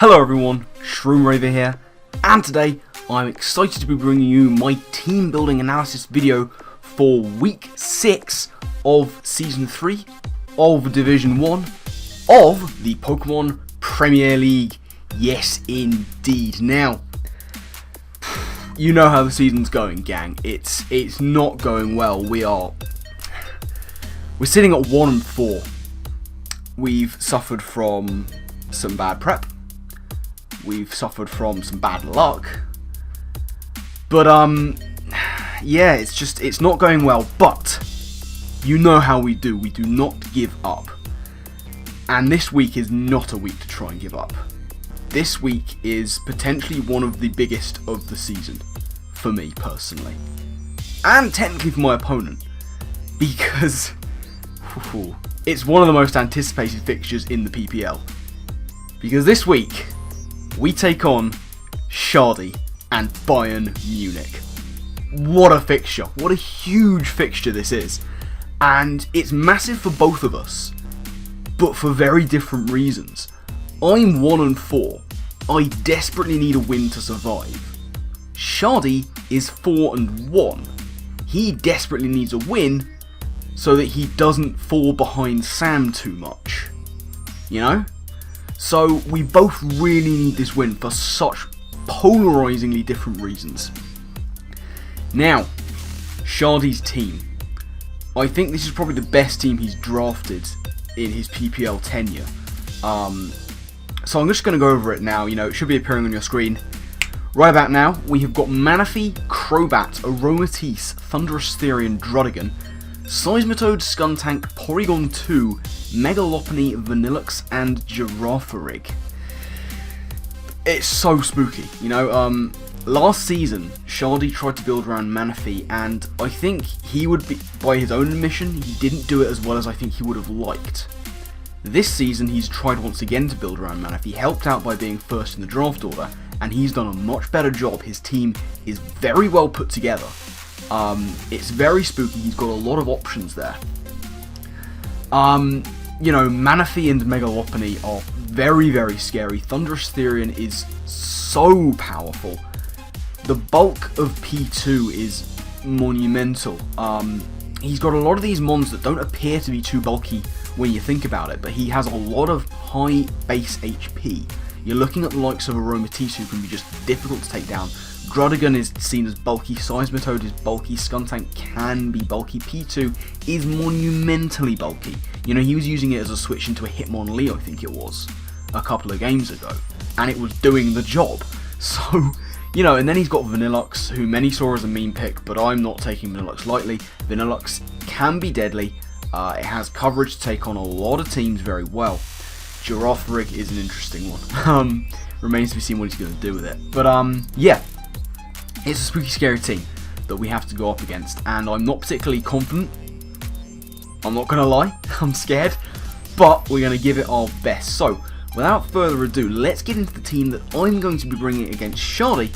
Hello everyone, Shroomraver here, and today I'm excited to be bringing you my team building analysis video for week 6 of season 3 of Division 1 of the Pokemon Premier League. Yes indeed. Now, you know how the season's going, gang. It's not going well. We're sitting at 1-4. We've suffered from some bad prep. We've suffered from some bad luck. But yeah, it's not going well, but you know how we do. We do not give up. And this week is not a week to try and give up. This week is potentially one of the biggest of the season, for me personally. And technically for my opponent, because it's one of the most anticipated fixtures in the PPL. Because this week, we take on Schady and Bayern Mewnich. What a fixture. What a huge fixture this is. And it's massive for both of us, but for very different reasons. I'm 1-4. I desperately need a win to survive. Schady is 4-1. He desperately needs a win so that he doesn't fall behind Sam too much. You know? So we both really need this win for such polarizingly different reasons. Now, Shady's team. I think this is probably the best team he's drafted in his PPL tenure. So I'm just going to go over it now. You know, it should be appearing on your screen. Right about now, we have got Manaphy, Crobat, Aromatisse, Thundurus, Therian, Druddigon, Seismitoad, Skuntank, Porygon 2, Megalophony, Vanillux, and Girafarig. It's so spooky, you know. Last season, Schady tried to build around Manaphy, and I think he would be, by his own admission, he didn't do it as well as I think he would have liked. This season, he's tried once again to build around Manaphy, helped out by being first in the draft order, and he's done a much better job. His team is very well put together. It's very spooky. He's got a lot of options there. You know, Manaphy and Megalophony are very, very scary. Thundurus Therian is so powerful. The bulk of P2 is monumental. He's got a lot of these mons that don't appear to be too bulky when you think about it, but he has a lot of high base HP. You're looking at the likes of Aromatisse, who can be just difficult to take down. Druddigon is seen as bulky, Seismitoad is bulky, Skuntank can be bulky, P2 is monumentally bulky. You know, he was using it as a switch into a Hitmonlee, I think it was, a couple of games ago, and it was doing the job. So, you know, and then he's got Vanillux, who many saw as a meme pick, but I'm not taking Vanillux lightly. Vanillux can be deadly, it has coverage to take on a lot of teams very well. Girafarig is an interesting one. Remains to be seen what he's going to do with it. But, yeah. It's a spooky, scary team that we have to go up against, and I'm not particularly confident. I'm not going to lie, I'm scared, but we're going to give it our best. So, without further ado, let's get into the team that I'm going to be bringing against Schady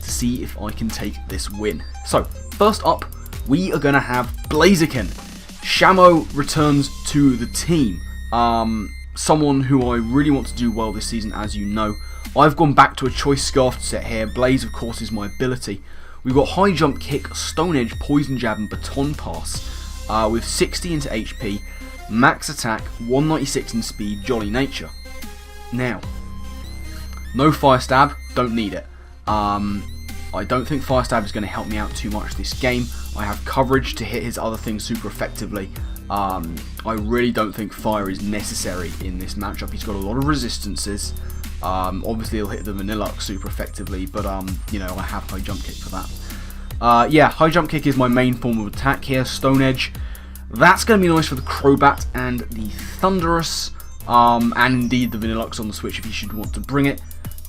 to see if I can take this win. So, first up, we are going to have Blaziken. Shamo returns to the team. Someone who I really want to do well this season, as you know. I've gone back to a choice scarf set here. Blaze, of course, is my ability. We've got High Jump Kick, Stone Edge, Poison Jab, and Baton Pass. With 60 into HP, Max Attack, 196 in Speed, Jolly Nature. Now, no Fire Stab, don't need it. I don't think Fire Stab is going to help me out too much this game. I have coverage to hit his other things super effectively. I really don't think Fire is necessary in this matchup. He's got a lot of resistances. Obviously he'll hit the Vanillux super effectively, but you know, I have High Jump Kick for that. Yeah, High Jump Kick is my main form of attack here. Stone Edge, that's going to be nice for the Crobat and the Thundurus, and indeed the Vanillux on the Switch if you should want to bring it.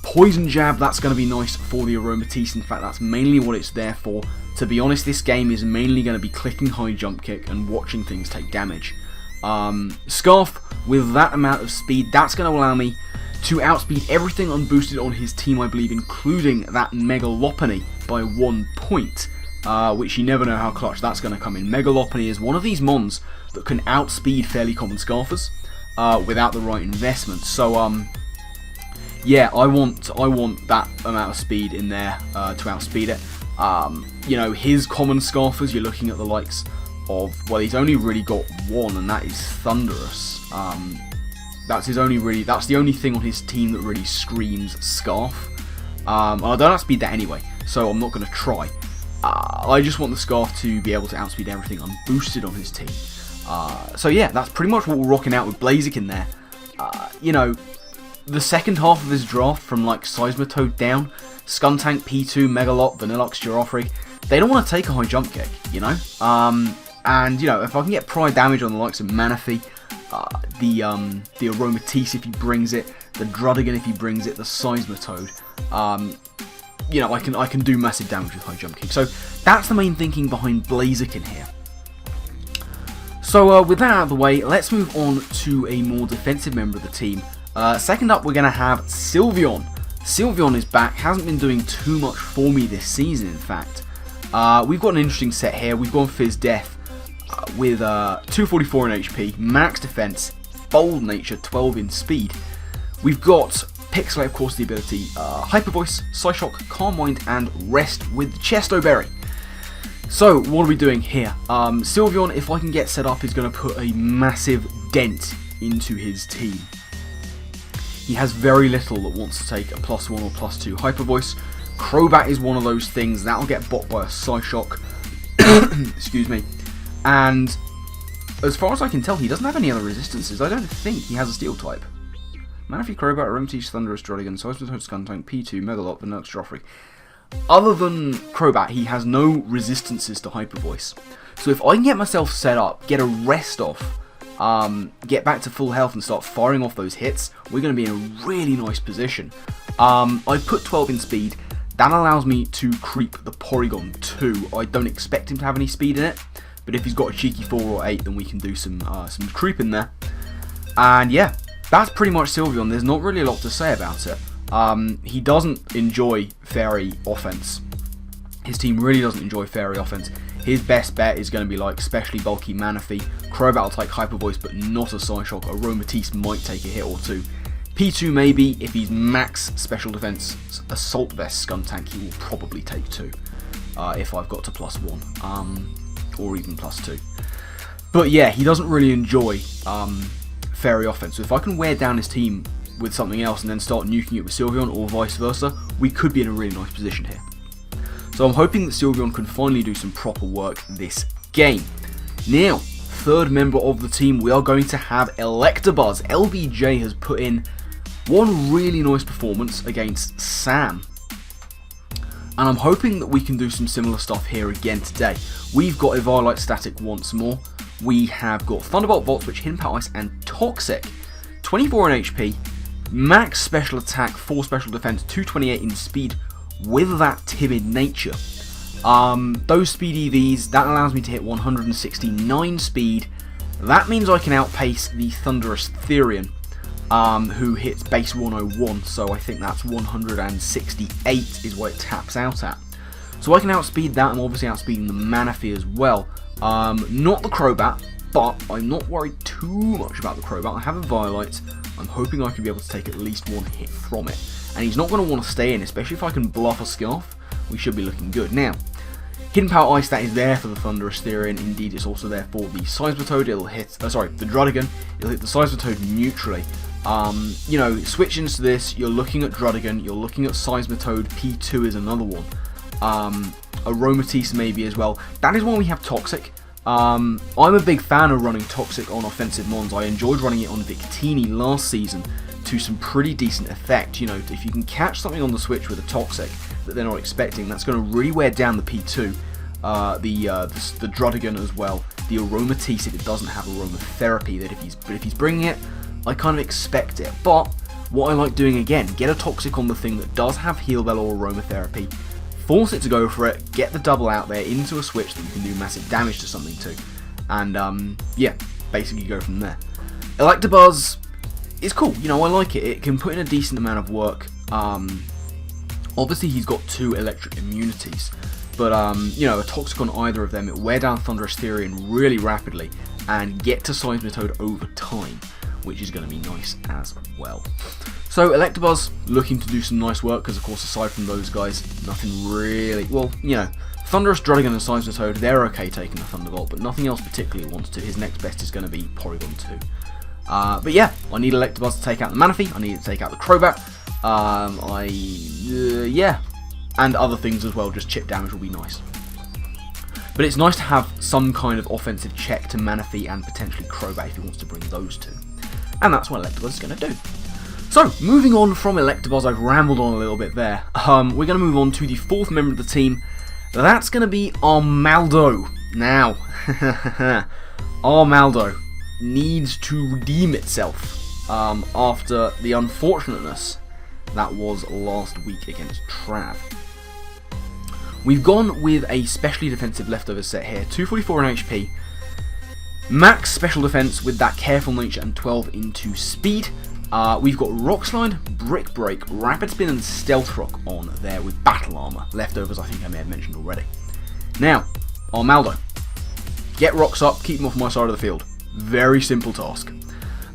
Poison Jab, that's going to be nice for the Aromatisse. In fact, that's mainly what it's there for. To be honest, this game is mainly going to be clicking High Jump Kick and watching things take damage. Scarf, with that amount of speed, that's going to allow me to outspeed everything unboosted on his team, I believe, including that Megalophony by 1 point, which you never know how clutch that's going to come in. Megalophony is one of these mons that can outspeed fairly common Scarfers without the right investment. So yeah, I want that amount of speed in there to outspeed it. You know, his common scarfers, you're looking at the likes of, well, he's only really got one, and that is Thunderous. That's the only thing on his team that really screams Scarf. I don't outspeed that anyway, so I'm not going to try. I just want the Scarf to be able to outspeed everything unboosted on his team. So yeah, that's pretty much what we're rocking out with Blaziken there. You know, the second half of his draft from like Seismitoad down, Skuntank, P2, Megalop, Vanilluxe, Giraffrig, they don't want to take a high jump kick, you know? And, you know, if I can get prior damage on the likes of Manaphy, the Aromatisse if he brings it, the Drudigan if he brings it, the Seismitoad, you know, I can do massive damage with high jump kick. So that's the main thinking behind Blaziken here. So with that out of the way, let's move on to a more defensive member of the team. Second up, we're going to have Sylveon. Sylveon is back, hasn't been doing too much for me this season, in fact. We've got an interesting set here. We've gone Fizz Death with 244 in HP, max defense, bold nature, 12 in speed. We've got Pixelate, of course, the ability Hyper Voice, Psyshock, Calm Mind, and Rest with Chesto Berry. So, what are we doing here? Sylveon, if I can get set up, is going to put a massive dent into his team. He has very little that wants to take a +1 or +2 Hyper Voice. Crobat is one of those things that'll get bought by a Psyshock. Excuse me. And as far as I can tell, he doesn't have any other resistances. I don't think he has a Steel type. Manaphy, Crobat, Aromatisse, Thunderous, Drudigan, Seismitoad, Skuntank, P2, Megalop, Vanilluxe, Giraffrig. Other than Crobat, he has no resistances to Hyper Voice. So if I can get myself set up, get a rest off, get back to full health and start firing off those hits, we're going to be in a really nice position. I put 12 in speed. That allows me to creep the Porygon 2. I don't expect him to have any speed in it, but if he's got a cheeky 4 or 8, then we can do some creep in there. And yeah, that's pretty much Sylveon. There's not really a lot to say about it. He doesn't enjoy Fairy offense. His team really doesn't enjoy Fairy offense. His best bet is going to be like specially bulky Manaphy. Crobat will take Hyper Voice, but not a Psyshock. Aromatisse might take a hit or two. P2 maybe, if he's max special defense Assault Vest Skuntank, he will probably take 2. If I've got to +1, or even +2. But yeah, he doesn't really enjoy Fairy offense. So if I can wear down his team with something else and then start nuking it with Sylveon, or vice versa, we could be in a really nice position here. So I'm hoping that Sylveon can finally do some proper work this game. Now, third member of the team, we are going to have Electabuzz. LBJ has put in one really nice performance against Sam. And I'm hoping that we can do some similar stuff here again today. We've got Eviolite Static once more. We have got Thunderbolt, Volt Switch, Hidden Power Ice, and Toxic. 24 in HP, max special attack, 4 special defense, 228 in speed with that timid nature. Those speed EVs, that allows me to hit 169 speed. That means I can outpace the Thunderous Therian, who hits base 101, so I think that's 168 is what it taps out at. So I can outspeed that. I'm obviously outspeeding the Manaphy as well. Not the Crobat, but I'm not worried too much about the Crobat. I have a Violite. I'm hoping I can be able to take at least one hit from it. And he's not going to want to stay in, especially if I can bluff a Scarf. We should be looking good. Now, Hidden Power Ice, that is there for the Thunderous Therian. Indeed, it's also there for the Seismitoad. It'll hit, the Drudigan. It'll hit the Seismitoad neutrally. You know, switching to this, you're looking at Drudigan, you're looking at Seismitoad, P2 is another one. Aromatisse maybe as well. That is why we have Toxic. I'm a big fan of running Toxic on offensive mons. I enjoyed running it on Victini last season to some pretty decent effect. You know, if you can catch something on the switch with a Toxic that they're not expecting, that's going to really wear down the P2. The Drudigan as well. The Aromatisse, if it doesn't have Aromatherapy, that if he's bringing it, I kind of expect it. But what I like doing again, get a Toxic on the thing that does have Heal Bell or Aromatherapy, force it to go for it, get the double out there into a switch that you can do massive damage to something to, and yeah, basically go from there. Electabuzz is cool, you know, I like it. It can put in a decent amount of work. Obviously he's got 2 electric immunities, but you know, a Toxic on either of them, it'll wear down Thunderous Therian really rapidly and get to Seismitoad over time. which is going to be nice as well. So Electabuzz looking to do some nice work, because of course aside from those guys, nothing really, well, you know, Thunderous, Druddigon and Seismitoad, they're okay taking the Thunderbolt, but nothing else particularly wants to. His next best is going to be Porygon 2. But yeah, I need Electabuzz to take out the Manaphy, I need it to take out the Crobat, yeah, and other things as well, just chip damage will be nice. But it's nice to have some kind of offensive check to Manaphy and potentially Crobat if he wants to bring those two. And that's what Electabuzz is going to do. So, moving on from Electabuzz, I've rambled on a little bit there. We're going to move on to the fourth member of the team. That's going to be Armaldo. Now, Armaldo needs to redeem itself after the unfortunateness that was last week against Trav. We've gone with a specially defensive leftover set here, 244 in HP, max special defense with that careful nature and 12 into speed. We've got Rock Slide, Brick Break, Rapid Spin and Stealth Rock on there with Battle Armor. Leftovers I think I may have mentioned already. Now, Armaldo, get rocks up, keep them off my side of the field. Very simple task.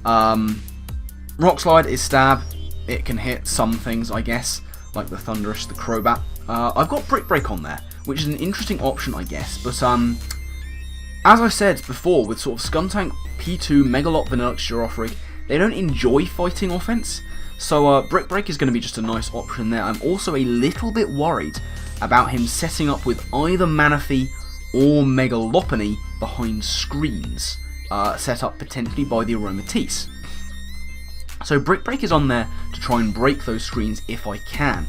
Rock Slide is stab, it can hit some things I guess, like the Thunderous, the Crobat. I've got Brick Break on there, which is an interesting option I guess, but as I said before, with sort of Skuntank, P2, Megalop, Vanillux, Girafarig, they don't enjoy fighting offense, so Brick Break is going to be just a nice option there. I'm also a little bit worried about him setting up with either Manaphy or Megalopony behind screens, set up potentially by the Aromatisse. So Brick Break is on there to try and break those screens if I can.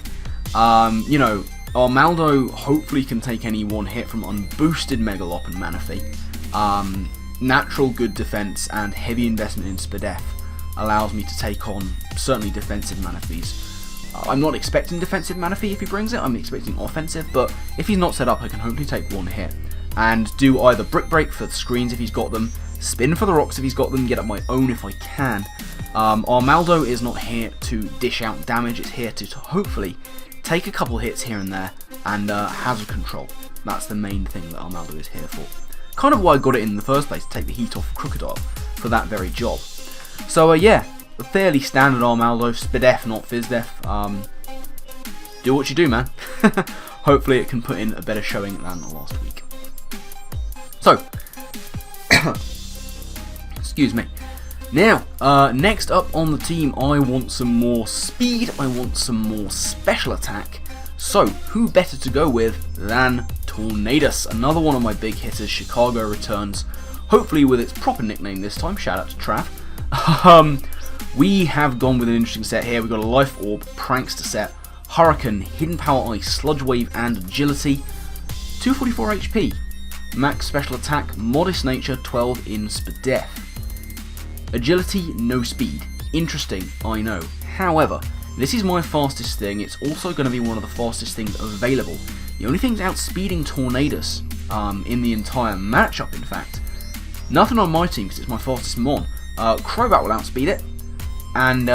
You know, Armaldo hopefully can take any one hit from unboosted Megalop and Manaphy. Natural good defense and heavy investment in Spadef allows me to take on certainly defensive Manaphys. I'm not expecting defensive Manaphy if he brings it, I'm expecting offensive, but if he's not set up I can hopefully take one hit and do either Brick Break for the screens if he's got them, spin for the rocks if he's got them, get up my own if I can. Armaldo is not here to dish out damage, it's here to hopefully take a couple hits here and there and hazard control. That's the main thing that Armaldo is here for. Kind of why I got it in the first place, to take the heat off Crocodile for that very job. So yeah, a fairly standard Armaldo, Spadef not Fizdef. Do what you do, man. Hopefully it can put in a better showing than last week. So, excuse me. Now, next up on the team, I want some more speed, I want some more special attack. So, who better to go with than Tornadus, another one of my big hitters. Chicago returns, hopefully with its proper nickname this time, shout out to Trav. We have gone with an interesting set here. We've got a Life Orb, Prankster set, Hurricane, Hidden Power Ice, Sludge Wave and Agility, 244 HP, max special attack, modest nature, 12 in Spadef. Agility, no speed. Interesting, I know. However, this is my fastest thing. It's also going to be one of the fastest things available. The only thing's outspeeding Tornadus in the entire matchup, in fact. Nothing on my team because it's my fastest Mon. Crobat will outspeed it. And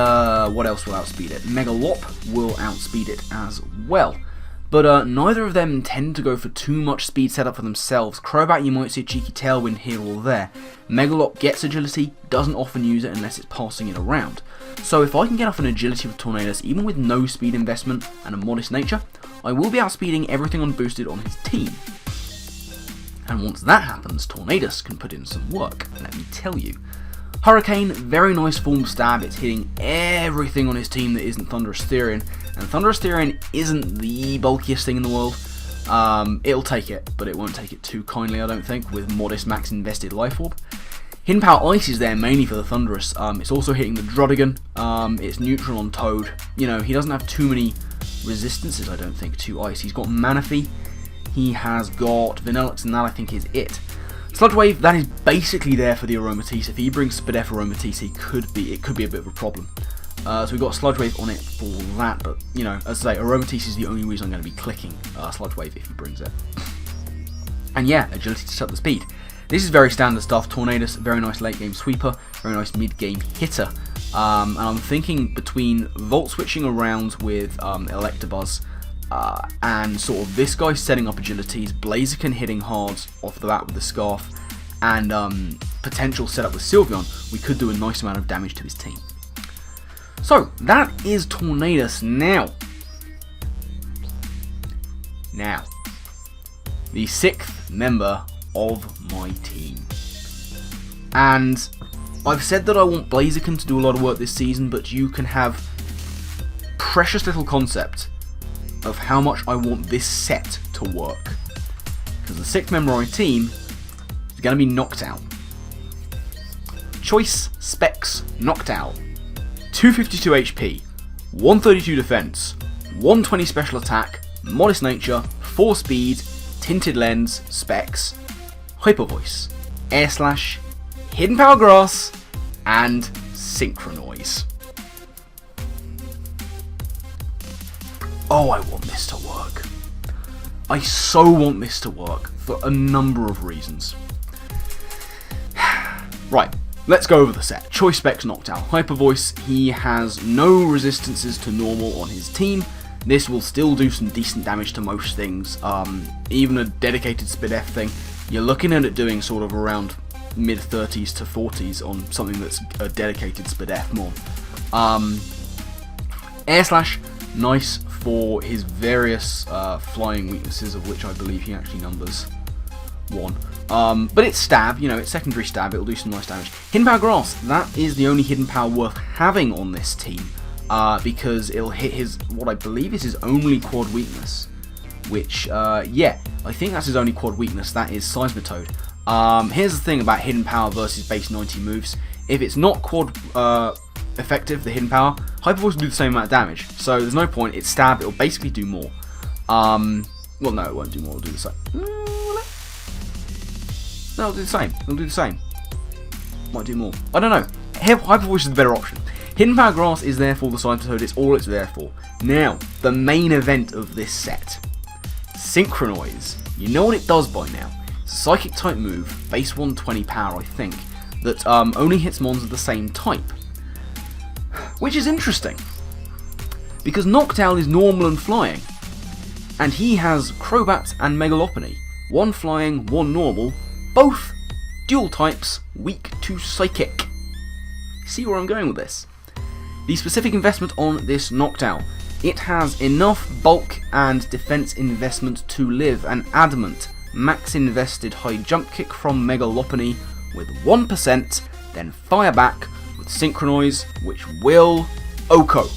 what else will outspeed it? Megalop will outspeed it as well. But neither of them tend to go for too much speed setup for themselves. Crobat, you might see a cheeky tailwind here or there. Megalop gets agility, doesn't often use it unless it's passing it around. So if I can get off an agility with Tornadus, even with no speed investment and a modest nature, I will be outspeeding everything unboosted on his team. And once that happens, Tornadus can put in some work, let me tell you. Hurricane, very nice form stab, it's hitting everything on his team that isn't Thunderous Therian, and Thunderous Therian isn't the bulkiest thing in the world. It'll take it, but it won't take it too kindly I don't think, with modest max invested Life Orb. Hidden Power Ice is there mainly for the Thunderous, it's also hitting the Druddigon, it's neutral on Toad. You know, he doesn't have too many resistances I don't think to Ice. He's got Manaphy, he has got Vanillux, and that I think is it. Sludge Wave, that is basically there for the Aromatisse. If he brings Spadef Aromatisse, it could be a bit of a problem. So we've got Sludge Wave on it for that, but you know, as I say, Aromatisse is the only reason I'm going to be clicking Sludge Wave if he brings it. And yeah, agility to set the speed. This is very standard stuff. Tornadus, very nice late game sweeper, very nice mid game hitter. And I'm thinking between Volt switching around with Electabuzz, and sort of this guy setting up agilities, Blaziken hitting hard off the bat with the Scarf, and potential setup with Sylveon, we could do a nice amount of damage to his team. So, that is Tornadus. Now, the 6th member of my team. And I've said that I want Blaziken to do a lot of work this season, but you can have precious little concept of how much I want this set to work. Because the 6th member of my team is going to be Noctowl. Choice Specs Noctowl. 252 HP, 132 defense, 120 special attack, modest nature, 4 speed, tinted lens, specs, hyper voice, air slash, hidden power grass, and synchronize. Oh, I want this to work. I so want this to work for a number of reasons. Right, let's go over the set. Choice Specs Noctowl. Hyper Voice, he has no resistances to normal on his team. This will still do some decent damage to most things. Even a dedicated Spid F thing, you're looking at it doing sort of around mid 30s to 40s on something that's a dedicated Spid F more. Air Slash, nice for his various flying weaknesses, of which I believe he actually numbers 1. But it's stab, you know, it's secondary stab, it'll do some nice damage. Hidden Power Grass, that is the only hidden power worth having on this team, because it'll hit his, what I believe is his only quad weakness, which, yeah, I think that's his only quad weakness, that is Seismitoad. Here's the thing about hidden power versus base 90 moves. If it's not quad effective, the hidden power, Hyper Voice will do the same amount of damage, so there's no point. It's stab, it'll basically do more. Well, no, it won't do more, it'll do the same. No, it'll do the same. It'll do the same. Might do more. I don't know. Hyper Voice is the better option. Hidden Power Grass is there for the Seismitoad, it's all it's there for. Now, the main event of this set. Synchronize. You know what it does by now. It's a Psychic type move, base 120 power I think, that only hits mons of the same type. Which is interesting, because Noctowl is normal and flying, and he has Crobat and Megalopony. 1 flying, 1 normal, both dual types, weak to Psychic. See where I'm going with this? The specific investment on this Noctowl. It has enough bulk and defense investment to live, an Adamant, max invested high jump kick from Megalopony with 1%, then fire back with Synchronize, which will Oko.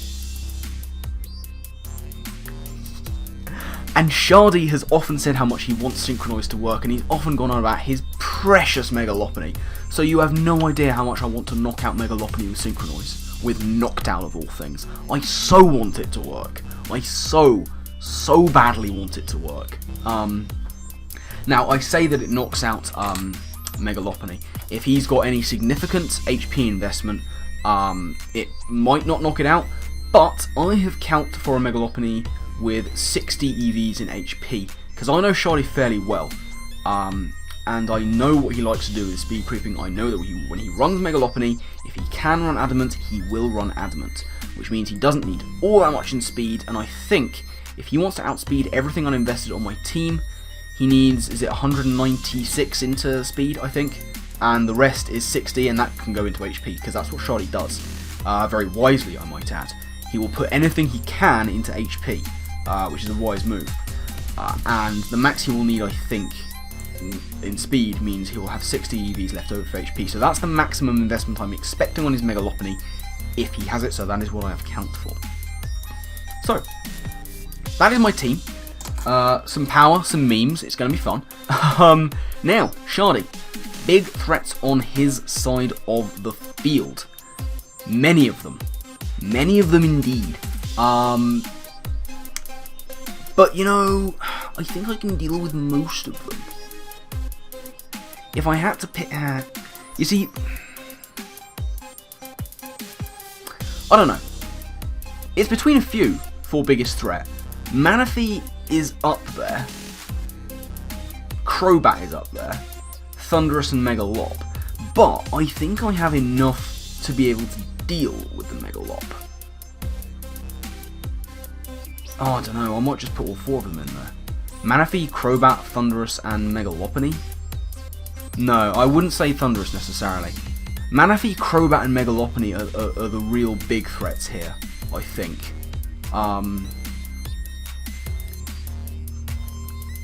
And Schady has often said how much he wants Synchronize to work, and he's often gone on about his precious Megalopony. So you have no idea how much I want to knock out Megalopony with Synchronize, with Noctowl of all things. I so want it to work. I so badly want it to work. Now, I say that it knocks out Megalopony. If he's got any significant HP investment, it might not knock it out, but I have calced for a Megalopony with 60 EVs in HP, because I know Schady fairly well, and I know what he likes to do with speed creeping. I know that when he runs Megalopony, if he can run Adamant, he will run Adamant, which means he doesn't need all that much in speed, and I think if he wants to outspeed everything I invested on my team, he needs, is it 196 into speed, I think, and the rest is 60, and that can go into HP, because that's what Schady does, very wisely I might add. He will put anything he can into HP, which is a wise move, and the max he will need, I think, in speed means he will have 60 EVs left over for HP, so that's the maximum investment I'm expecting on his Megalopony if he has it, so that is what I have counted for. So, that is my team. Some power, some memes, it's going to be fun. Now, Schady, big threats on his side of the field. Many of them indeed. But you know, I think I can deal with most of them. If I had to pick, you see, I don't know. It's between a few for biggest threat. Manaphy is up there. Crobat is up there. Thundurus and Megalop. But I think I have enough to be able to deal with the Megalop. Oh, I don't know. I might just put all 4 of them in there. Manaphy, Crobat, Thundurus, and Megalopony. No, I wouldn't say Thunderous necessarily. Manaphy, Crobat, and Megalopony are the real big threats here, I think.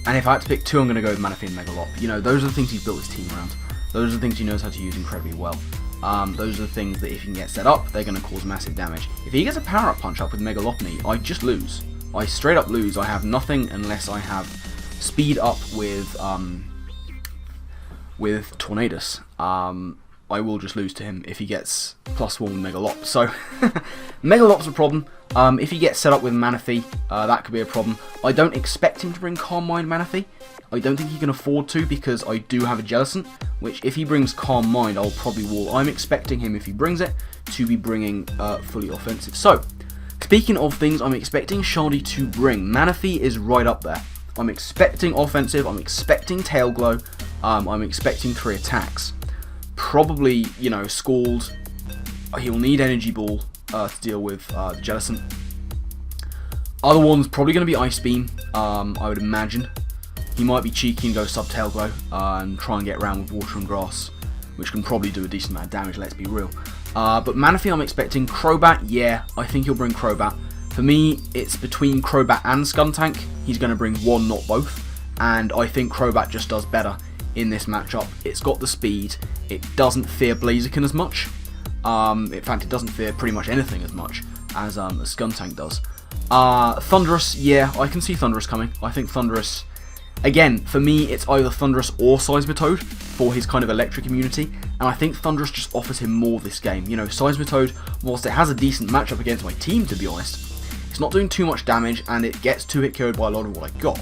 And if I had to pick two, I'm going to go with Manaphy and Megalop. You know, those are the things he's built his team around. Those are the things he knows how to use incredibly well. Those are the things that if he can get set up, they're going to cause massive damage. If he gets a power-up punch-up with Megalopony, I just lose. I straight up lose. I have nothing unless I have speed up with Tornadus. I will just lose to him if he gets +1 with Megalop. So, Megalop's a problem. If he gets set up with Manaphy, that could be a problem. I don't expect him to bring Calm Mind Manaphy. I don't think he can afford to because I do have a Jellicent, which if he brings Calm Mind, I'll probably wall. I'm expecting him, if he brings it, to be bringing fully offensive. So, speaking of things I'm expecting Schady to bring, Manaphy is right up there. I'm expecting offensive, I'm expecting Tail Glow, I'm expecting 3 attacks. Probably, you know, Scald. He'll need Energy Ball to deal with the Jellicent. Other one's probably going to be Ice Beam, I would imagine. He might be cheeky and go sub-Tail Glow and try and get around with Water and Grass, which can probably do a decent amount of damage, let's be real. But Manaphy I'm expecting. Crobat, yeah, I think he'll bring Crobat. For me, it's between Crobat and Skuntank. He's going to bring one, not both. And I think Crobat just does better in this matchup. It's got the speed. It doesn't fear Blaziken as much. In fact, it doesn't fear pretty much anything as much as a Skuntank does. Thunderous, yeah, I can see Thunderous coming. I think Thunderous, again, for me, it's either Thunderous or Seismitoad for his kind of electric immunity. And I think Thunderous just offers him more this game. You know, Seismitoad, whilst it has a decent matchup against my team, to be honest, it's not doing too much damage and it gets 2-hit KO'd by a lot of what I got.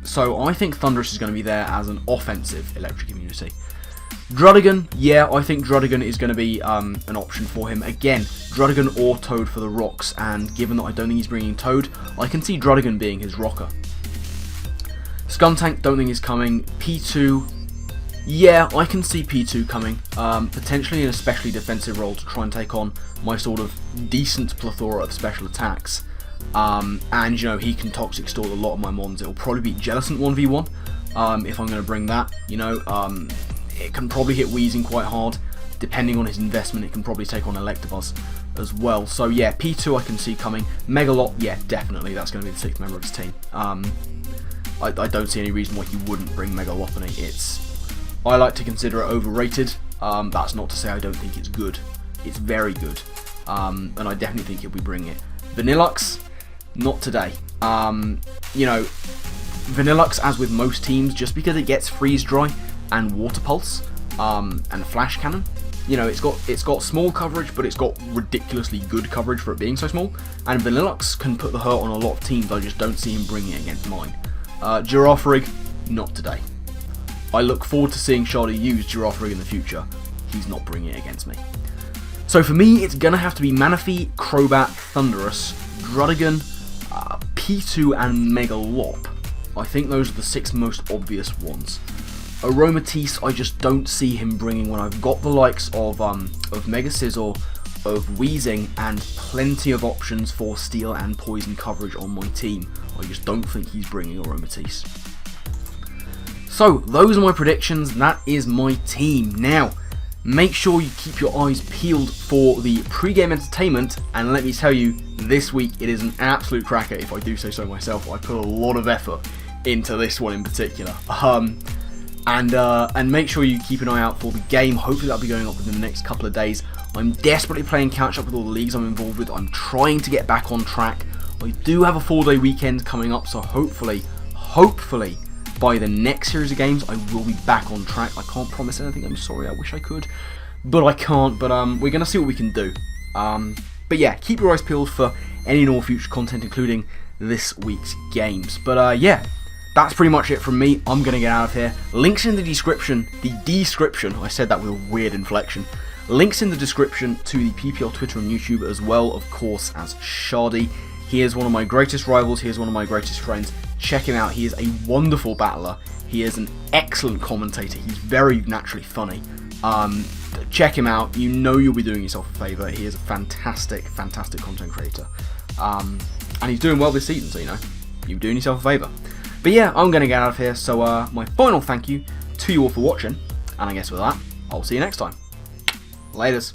So I think Thunderous is going to be there as an offensive electric immunity. Druddigon, yeah, I think Druddigon is going to be an option for him. Again, Druddigon or Toad for the rocks, and given that I don't think he's bringing Toad, I can see Druddigon being his rocker. Skuntank, don't think he's coming. P2, yeah, I can see P2 coming, potentially in a specially defensive role to try and take on my sort of decent plethora of special attacks. And, you know, he can Toxic Stall a lot of my mons. It'll probably be Jellicent 1v1, if I'm going to bring that, you know. It can probably hit Weezing quite hard. Depending on his investment, it can probably take on Electabuzz as well. So, yeah, P2 I can see coming. Megalop, yeah, definitely, that's going to be the 6th member of his team. I don't see any reason why he wouldn't bring Megalopony. I like to consider it overrated. That's not to say I don't think it's good. It's very good. And I definitely think he'll be bringing it. Vanillux, not today. You know, Vanillux, as with most teams, just because it gets Freeze Dry and Water Pulse and Flash Cannon, you know, it's got small coverage, but it's got ridiculously good coverage for it being so small. And Vanillux can put the hurt on a lot of teams. I just don't see him bringing it against mine. Girafarig, not today. I look forward to seeing Schady use Girafarig in the future. He's not bringing it against me. So for me, it's gonna have to be Manaphy, Crobat, Thunderous, Druddigon, P2, and Megalop. I think those are the 6 most obvious ones. Aromatisse, I just don't see him bringing when I've got the likes of Mega Scizor, of Weezing, and plenty of options for Steel and Poison coverage on my team. I just don't think he's bringing Aromatisse. So, those are my predictions. That is my team. Now, make sure you keep your eyes peeled for the pre-game entertainment, and let me tell you, this week it is an absolute cracker, if I do say so myself. I put a lot of effort into this one in particular. And make sure you keep an eye out for the game. Hopefully that'll be going up within the next couple of days. I'm desperately playing catch up with all the leagues I'm involved with. I'm trying to get back on track. I do have a 4-day weekend coming up, so hopefully, by the next series of games, I will be back on track. I can't promise anything, I'm sorry, I wish I could. But I can't, but we're going to see what we can do. But yeah, keep your eyes peeled for any and all future content, including this week's games. But yeah, that's pretty much it from me. I'm going to get out of here. Links in the description, I said that with a weird inflection. Links in the description to the PPL Twitter and YouTube, as well, of course, as Schady. He is one of my greatest rivals, he is one of my greatest friends. Check him out, he is a wonderful battler. He is an excellent commentator, he's very naturally funny. Check him out, you know you'll be doing yourself a favour. He is a fantastic, fantastic content creator. And he's doing well this season, so you know, you're doing yourself a favour. But yeah, I'm going to get out of here, so my final thank you to you all for watching, And I guess with that, I'll see you next time. Laters.